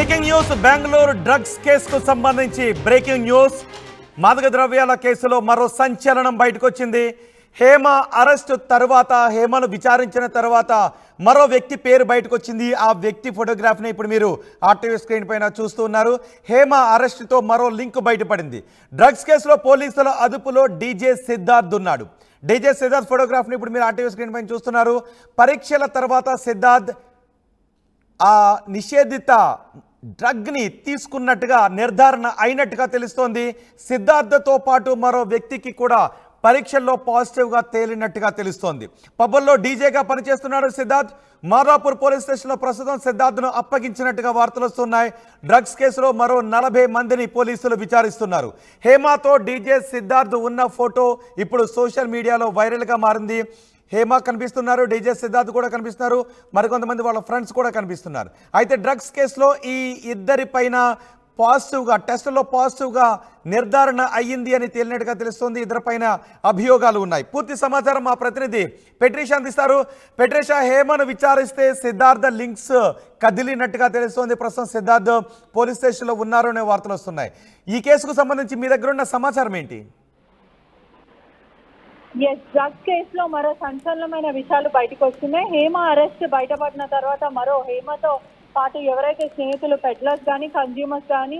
Breaking news Bengaluru drugs కేసుకు సంబంధించి breaking news మాదక ద్రవ్యాల కేసులో మరో సంచలనం బయటకు వచ్చింది. హేమ అరెస్ట్ తర్వాత హేమను విచారించిన తర్వాత మరో వ్యక్తి పేరు బయటకు వచ్చింది. ఆ వ్యక్తి ఫోటోగ్రాఫ్ని ఇప్పుడు మీరు ఆర్టీవీ స్క్రీన్ పైన చూస్తున్నారు. హేమ అరెస్టుతో మరో లింక్ బయటపడింది. డ్రగ్స్ కేసులో పోలీసుల అదుపులో డీజే సిద్ధార్థ్ ఉన్నాడు. డీజే సిద్ధార్థ్ ఫోటోగ్రాఫ్ని ఇప్పుడు మీరు ఆర్టీవీ స్క్రీన్ పైన చూస్తున్నారు. పరీక్షల తర్వాత సిద్ధార్థ్ ఆ నిషేధిత డ్రగ్ని తీసుకున్నట్టుగా నిర్ధారణ అయినట్టుగా తెలుస్తోంది. సిద్ధార్థతో పాటు మరో వ్యక్తికి కూడా పరీక్షల్లో పాజిటివ్గా తేలినట్టుగా తెలుస్తోంది. పబ్బుల్లో డీజేగా పనిచేస్తున్నాడు సిద్ధార్థ్. మాదాపూర్ పోలీస్ స్టేషన్లో ప్రస్తుతం సిద్ధార్థ్ను అప్పగించినట్టుగా వార్తలు వస్తున్నాయి. డ్రగ్స్ కేసులో మరో 40 మందిని పోలీసులు విచారిస్తున్నారు. హేమతో డీజే సిద్ధార్థ్ ఉన్న ఫోటో ఇప్పుడు సోషల్ మీడియాలో వైరల్గా మారింది. హేమ కనిపిస్తున్నారు, డీజే సిద్ధార్థ్ కూడా కనిపిస్తున్నారు, మరికొంతమంది వాళ్ళ ఫ్రెండ్స్ కూడా కనిపిస్తున్నారు. అయితే డ్రగ్స్ కేసులో ఈ ఇద్దరి పైన పాజిటివ్గా టెస్టులో పాజిటివ్గా నిర్ధారణ అయ్యింది అని తేలినట్టుగా తెలుస్తోంది. ఇద్దరిపైన అభియోగాలు ఉన్నాయి. పూర్తి సమాచారం మా ప్రతినిధి పెట్రిషా అందిస్తారు. పెట్రిషా, హేమను విచారిస్తే సిద్ధార్థ లింక్స్ కదిలినట్టుగా తెలుస్తోంది. ప్రస్తుతం సిద్ధార్థ్ పోలీస్ స్టేషన్లో ఉన్నారు అనే వార్తలు వస్తున్నాయి. ఈ కేసుకు సంబంధించి మీ దగ్గర ఉన్న సమాచారం ఏంటి? డ్రగ్స్ కేసులో మరో సంచలనమైన విషయాలు బయటకు వస్తున్నాయి. హేమ అరెస్ట్ బయటపడిన తర్వాత మరో హేమతో పాటు ఎవరైతే స్నేహితులు పెడ్లర్స్ కానీ కన్జ్యూమర్స్ కానీ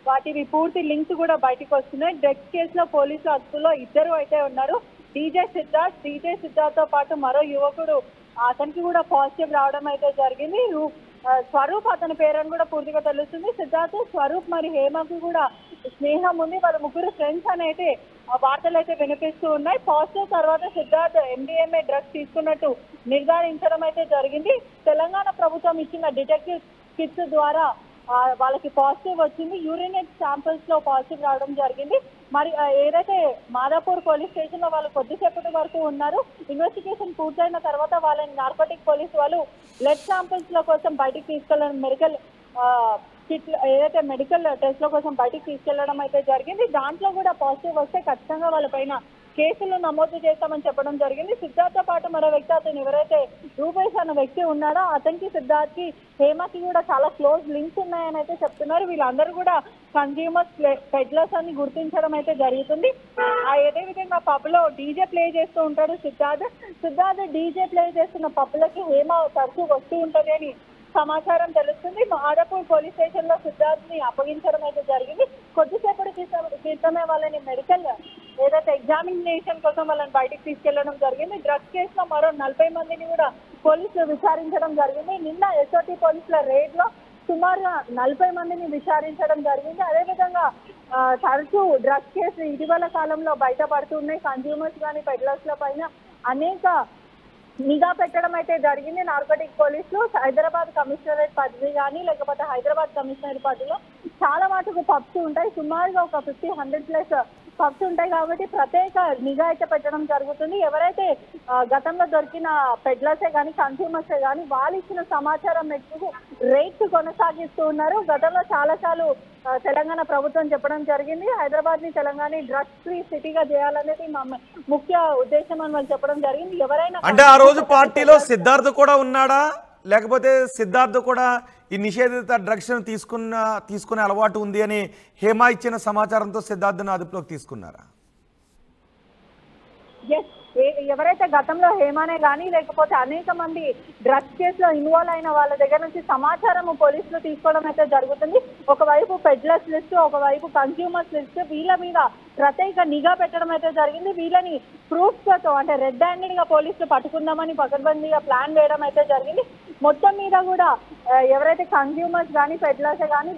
వాటివి పూర్తి లింక్స్ కూడా బయటకు వస్తున్నాయి. డ్రగ్స్ కేసులో పోలీసుల అదుపులో ఇద్దరు అయితే ఉన్నారు. డీజే సిద్ధార్థ్ తో పాటు మరో యువకుడు, అతనికి కూడా పాజిటివ్ రావడం అయితే జరిగింది. స్వరూప్ అతని పేరని కూడా పూర్తిగా తెలుస్తుంది. సిద్ధార్థ్, స్వరూప్ మరి హేమకు కూడా స్నేహం ఉంది. వాళ్ళ ముగ్గురు ఫ్రెండ్స్ అని అయితే వార్తలు అయితే వినిపిస్తూ ఉన్నాయి. పాజిటివ్ తర్వాత సిద్ధార్థ్ MDMA డ్రగ్స్ తీసుకున్నట్టు నిర్ధారించడం అయితే జరిగింది. తెలంగాణ ప్రభుత్వం ఇచ్చిన డిటెక్టివ్ కిట్స్ ద్వారా వాళ్ళకి పాజిటివ్ వచ్చింది. యూరినేట్ శాంపిల్స్ లో పాజిటివ్ రావడం జరిగింది. మరి ఏదైతే మాదాపూర్ పోలీస్ స్టేషన్ లో వాళ్ళు కొద్దిసేపటి వరకు ఉన్నారు. ఇన్వెస్టిగేషన్ పూర్తయిన తర్వాత వాళ్ళని నార్కోటిక్ పోలీసు వాళ్ళు బ్లడ్ శాంపిల్స్ లో కోసం బయటికి తీసుకెళ్ళడం, మెడికల్ ఏదైతే మెడికల్ టెస్ట్ లో కోసం బయటికి తీసుకెళ్లడం అయితే జరిగింది. దాంట్లో కూడా పాజిటివ్ వస్తే ఖచ్చితంగా వాళ్ళపైన కేసులు నమోదు చేస్తామని చెప్పడం జరిగింది. సిద్ధార్థ్ పాటు మరో వ్యక్తి, అతను ఎవరైతే రూపేష్ అన్న వ్యక్తి ఉన్నాడో అతనికి సిద్ధార్థ్కి హేమకి కూడా చాలా క్లోజ్ లింక్స్ ఉన్నాయని అయితే చెప్తున్నారు. వీళ్ళందరూ కూడా కన్జ్యూమర్స్ పెడ్లర్స్ అని గుర్తించడం అయితే జరుగుతుంది. అదే విధంగా పబ్ లో డీజే ప్లే చేస్తూ ఉంటాడు సిద్ధార్థ్ డీజే ప్లే చేస్తున్న పబ్లకి హేమ తరచూ వస్తూ ఉంటది అని సమాచారం తెలుస్తుంది. మాదాపూర్ పోలీస్ స్టేషన్ లో సిద్ధార్థ్ ని అప్పగించడం అయితే జరిగింది. కొద్దిసేపటి క్రితమే వాళ్ళని మెడికల్ ఏదైతే ఎగ్జామినేషన్ కోసం వాళ్ళని బయటికి తీసుకెళ్లడం జరిగింది. డ్రగ్స్ కేసులో మరో 40 మందిని కూడా పోలీసులు విచారించడం జరిగింది. నిన్న SOT పోలీసుల రేడ్ లో సుమారుగా 40 మందిని విచారించడం జరిగింది. అదేవిధంగా తరచూ డ్రగ్స్ కేసు ఇటీవల కాలంలో బయటపడుతున్నాయి. కన్జ్యూమర్స్ కానీ పెడ్లర్స్ ల పైన అనేక నిఘా పెట్టడం అయితే జరిగింది. నార్కోటిక్ పోలీసులు హైదరాబాద్ కమిషనరేట్ పరిధి కానీ లేకపోతే హైదరాబాద్ కమిషనరేట్ పరిధిలో చాలా మటుకు పబ్స్ ఉంటాయి. సుమారుగా ఒక 50-100+ పబ్స్ ఉంటాయి కాబట్టి ప్రత్యేక నిఘా అయితే పెట్టడం జరుగుతుంది. ఎవరైతే గతంలో దొరికిన పెడ్లర్సే కానీ కన్స్యూమర్సే కానీ వాళ్ళు ఇచ్చిన సమాచారం మేరకు రేట్స్ కొనసాగిస్తూ ఉన్నారు. గతంలో చాలాసార్లు తెలంగాణ ప్రభుత్వం చెప్పడం జరిగింది, హైదరాబాద్ ని తెలంగాణ డ్రగ్స్ ఫ్రీ సిటీగా చేయాలనేది ముఖ్య ఉద్దేశం అని వాళ్ళు చెప్పడం జరిగింది. ఎవరైనా అంటే ఆ రోజు పార్టీలో సిద్ధార్థ్ కూడా ఉన్నాడా, లేకపోతే సిద్ధార్థ్ కూడా ఈ నిషేధిత డ్రగ్స్ తీసుకునే అలవాటు ఉంది అని హేమ ఇచ్చిన సమాచారంతో సిద్ధార్థ్ను అదుపులోకి తీసుకున్నారా? ఎవరైతే గతంలో హేమనే కానీ లేకపోతే అనేక మంది డ్రగ్స్ కేసులో ఇన్వాల్వ్ అయిన వాళ్ళ దగ్గర నుంచి సమాచారం పోలీసులు తీసుకోవడం అయితే జరుగుతుంది. ఒకవైపు పెడ్లర్స్ లిస్ట్, ఒకవైపు కన్స్యూమర్స్ లిస్ట్, వీళ్ళ మీద ప్రత్యేక నిఘా పెట్టడం అయితే జరిగింది. వీళ్ళని ప్రూఫ్స్తో అంటే రెడ్ హ్యాండెడ్ గా పోలీసులు పట్టుకుందామని పకడ్బందీగా ప్లాన్ వేయడం అయితే జరిగింది. మొత్తం మీద కూడా ఎవరైతే కన్స్యూమర్స్ కానీ పెడ్లర్స్ కానీ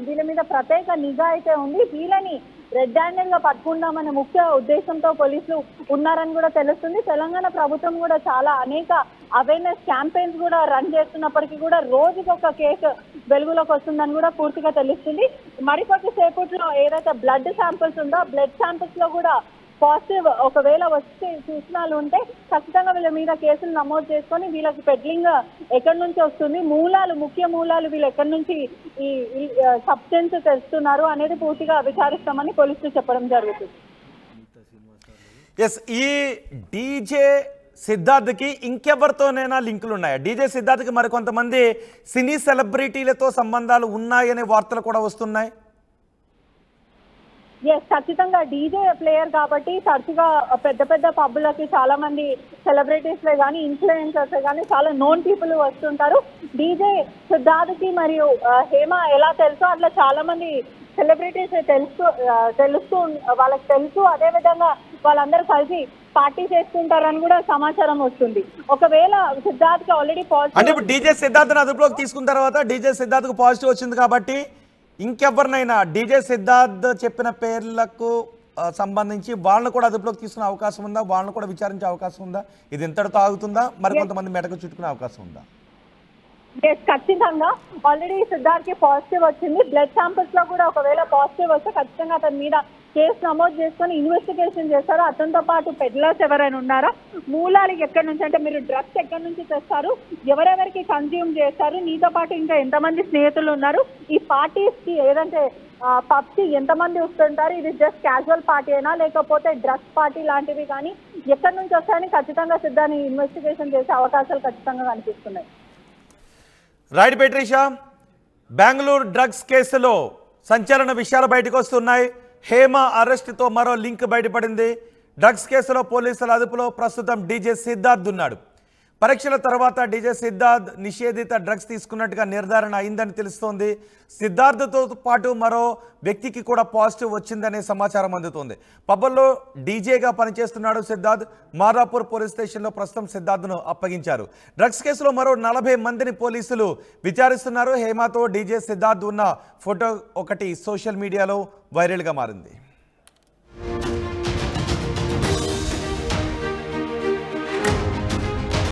వీళ్ళ మీద ప్రత్యేక నిఘా అయితే ఉంది. వీళ్ళని రెడ్ హ్యాండెడ్ గా పట్టుకుందామనే ముఖ్య ఉద్దేశంతో పోలీసులు ఉన్నారని కూడా తెలుస్తుంది. తెలంగాణ ప్రభుత్వం కూడా చాలా అనేక అవేర్నెస్ క్యాంపెయిన్స్ కూడా రన్ చేస్తున్నప్పటికీ కూడా రోజుకొక కేసు వెలుగులోకి వస్తుందని కూడా పూర్తిగా తెలుస్తుంది. మరికొద్ది సేపట్లో ఏదైతే బ్లడ్ శాంపిల్స్ ఉందో బ్లడ్ శాంపిల్స్ లో కూడా పాజిటివ్ ఒకవేళ వచ్చే సూచనలు ఉంటే ఖచ్చితంగా వీళ్ళ మీద కేసులు నమోదు చేసుకొని వీళ్ళకి పెడ్లింగ్ ఎక్కడి నుంచి వస్తుంది, ముఖ్య మూలాలు వీళ్ళు ఎక్కడి నుంచి ఈ సబ్స్టెన్స్ తెస్తున్నారు అనేది పూర్తిగా విచారిస్తామని పోలీసులు చెప్పడం జరుగుతుంది. ఈ డీజే సిద్ధార్థ్కి ఇంకెవరితోనైనా లింకులు ఉన్నాయా? డీజే సిద్ధార్థ్కి మరికొంతమంది సినీ సెలబ్రిటీలతో సంబంధాలు ఉన్నాయనే వార్తలు కూడా వస్తున్నాయి. ఖచ్చితంగా డీజే ప్లేయర్ కాబట్టి తరచుగా పెద్ద పెద్ద పబ్బులకి చాలా మంది సెలబ్రిటీస్లే కానీ ఇన్ఫ్లుయెన్సర్స్ కానీ చాలా నోన్ పీపుల్ వస్తుంటారు. డీజే సిద్ధార్థ్కి మరియు హేమ ఎలా తెలుసో అట్లా చాలా మంది సెలబ్రిటీస్ తెలుస్తూ వాళ్ళకి తెలుసు. అదేవిధంగా వాళ్ళందరూ కలిసి పార్టీ చేసుకుంటారని కూడా సమాచారం వస్తుంది. ఒకవేళ సిద్ధార్థ్కి ఆల్రెడీ పాజిటివ్ అంటే ఇప్పుడు డీజే సిద్ధార్థ్ని అదుపులోకి తీసుకున్న తర్వాత డీజే సిద్ధార్థ్కు పాజిటివ్ వచ్చింది కాబట్టి ఇంకెవరినైనా డీజే సిద్ధార్థ్ చెప్పిన పేర్లకు సంబంధించి వాళ్ళని కూడా అదుపులోకి తీసుకునే అవకాశం ఉందా? వాళ్ళని కూడా విచారించే అవకాశం ఉందా? ఇది ఇంతటితో ఆగుతుందా? మరికొంతమంది మెడకు చుట్టుకునే అవకాశం ఉందా? ఖచ్చితంగా ఆల్రెడీ సిద్ధార్థ్కి పాజిటివ్ వచ్చింది. బ్లడ్ శాంపిల్స్ లో కూడా ఒకవేళ పాజిటివ్ వస్తే ఖచ్చితంగా అతని మీద కేసు నమోదు చేసుకొని ఇన్వెస్టిగేషన్ చేస్తారు. అతనితో పాటు పెడ్లర్స్ ఎవరైనా ఉన్నారా, మూలాలు ఎక్కడి నుంచి, అంటే మీరు డ్రగ్స్ ఎక్కడి నుంచి తెస్తారు, ఎవరెవరికి కన్జ్యూమ్ చేస్తారు, నీతో పాటు ఇంకా ఎంతమంది స్నేహితులు ఉన్నారు, ఈ పార్టీస్ కి ఏదంటే పబ్స్ కి ఎంతమంది వస్తుంటారు, ఇది జస్ట్ క్యాజువల్ పార్టీ అయినా లేకపోతే డ్రగ్స్ పార్టీ లాంటివి కానీ ఎక్కడి నుంచి వస్తాయని ఖచ్చితంగా సిద్ధాన్ని ఇన్వెస్టిగేషన్ చేసే అవకాశాలు ఖచ్చితంగా కనిపిస్తున్నాయి. రైట్ పేట్రీషా, బెంగళూరు డ్రగ్స్ కేసులో సంచలన విషయాలు బయటకు వస్తున్నాయి. హేమ అరెస్టుతో మరో లింక్ బయటపడింది. డ్రగ్స్ కేసులో పోలీసుల అదుపులో ప్రస్తుతం డీజే సిద్ధార్థ్ ఉన్నాడు. పరీక్షల తర్వాత డీజే సిద్ధార్థ్ నిషేధిత డ్రగ్స్ తీసుకున్నట్టుగా నిర్ధారణ అయిందని తెలుస్తోంది. సిద్ధార్థ్తో పాటు మరో వ్యక్తికి కూడా పాజిటివ్ వచ్చిందనే సమాచారం అందుతోంది. పబ్బల్లో డీజేగా పనిచేస్తున్నాడు సిద్ధార్థ్. మారాపూర్ పోలీస్ స్టేషన్లో ప్రస్తుతం సిద్ధార్థ్ను అప్పగించారు. డ్రగ్స్ కేసులో మరో 40 మందిని పోలీసులు విచారిస్తున్నారు. హేమతో డీజే సిద్ధార్థ్ ఉన్న ఫోటో ఒకటి సోషల్ మీడియాలో వైరల్గా మారింది.